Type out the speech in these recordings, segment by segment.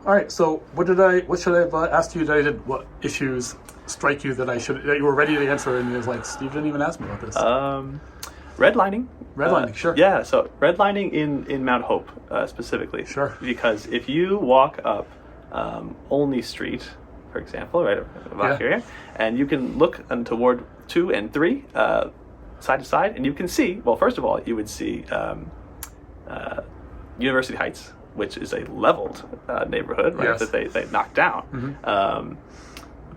All right. So what should I have asked you that I did? What issues strike you that that you were ready to answer, and you was like, Steve didn't even ask me about this. Redlining. Redlining, sure. Yeah, so redlining in Mount Hope specifically. Sure. Because if you walk up Olney Street, for example, right about here, and you can look into Ward 2 and 3 side to side, and you can see, well, first of all, you would see University Heights, which is a leveled neighborhood, right, that they knocked down. Mm-hmm.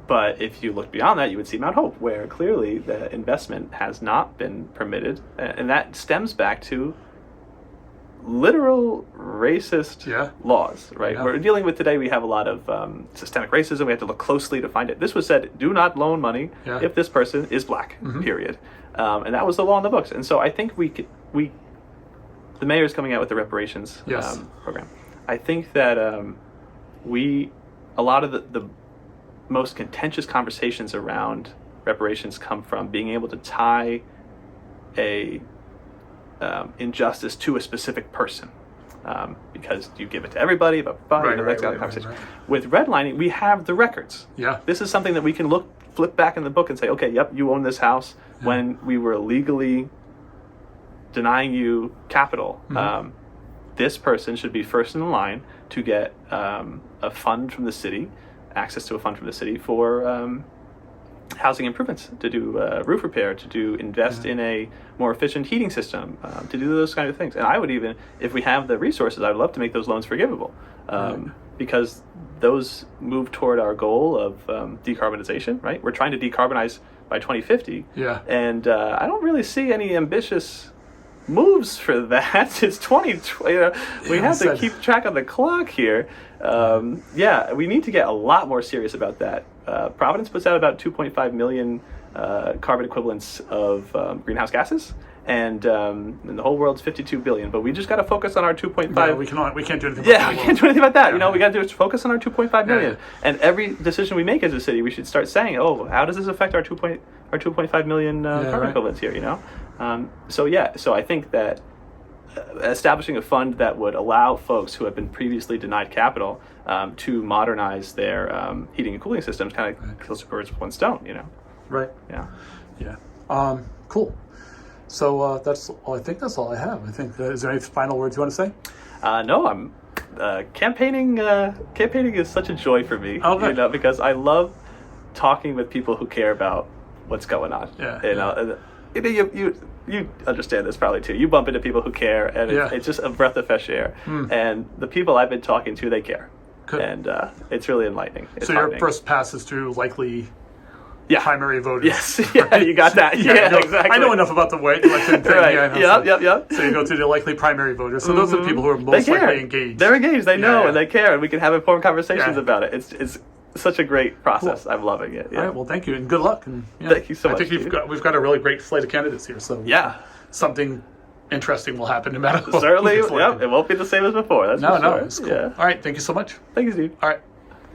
But if you look beyond that, you would see Mount Hope, where clearly the investment has not been permitted. And that stems back to literal racist laws, right? Yeah. We're dealing with today, we have a lot of systemic racism. We have to look closely to find it. This was said, do not loan money if this person is black, period. And that was the law in the books. And so I think the mayor's coming out with the reparations program. I think that a lot of the most contentious conversations around reparations come from being able to tie a injustice to a specific person, because you give it to everybody, but that's got a conversation. Right. With redlining, we have the records. Yeah, this is something that we can flip back in the book and say, okay, yep, you own this house when we were legally denying you capital. This person should be first in the line to get a fund from the city, access to a fund from the city for housing improvements, to do roof repair, to invest in a more efficient heating system, to do those kind of things. And I would even, if we have the resources, I would love to make those loans forgivable, because those move toward our goal of decarbonization, right? We're trying to decarbonize by 2050. Yeah. And I don't really see any ambitious moves for that. It's 2020. We have to keep track of the clock here. We need to get a lot more serious about that. Providence puts out about 2.5 million carbon equivalents of greenhouse gases, and the whole world's 52 billion. But we just got to focus on our 2.5. Yeah, we can't do anything. Yeah, we can't do anything about that. We got to just focus on our 2.5 million. And every decision we make as a city, we should start saying, oh, how does this affect our 2.5 million carbon equivalents here? So I think that establishing a fund that would allow folks who have been previously denied capital to modernize their heating and cooling systems kind of kills two birds with one stone. Right. Yeah. Cool. So that's all. I think that's all I have. I think. Is there any final words you want to say? No, I'm campaigning. Campaigning is such a joy for me. Okay. Because I love talking with people who care about what's going on. You understand this probably too. You bump into people who care, and it's just a breath of fresh air. And the people I've been talking to, they care. Good. And it's really enlightening. It's your first pass is to likely primary voters. Yes, you got that. Exactly. I know enough about the election thing. Right. Yep. So you go to the likely primary voters. So those are the people who are most likely engaged. They're engaged. They know and they care, and we can have informed conversations about it. It's such a great process. Cool. I'm loving it. All right. Well, thank you, and good luck. And thank you so much. I think we've got a really great slate of candidates here. So something interesting will happen no matter what. Certainly. Yep. It won't be the same as before. That's for sure. It's cool. Yeah. All right. Thank you so much. Thank you, Steve. All right.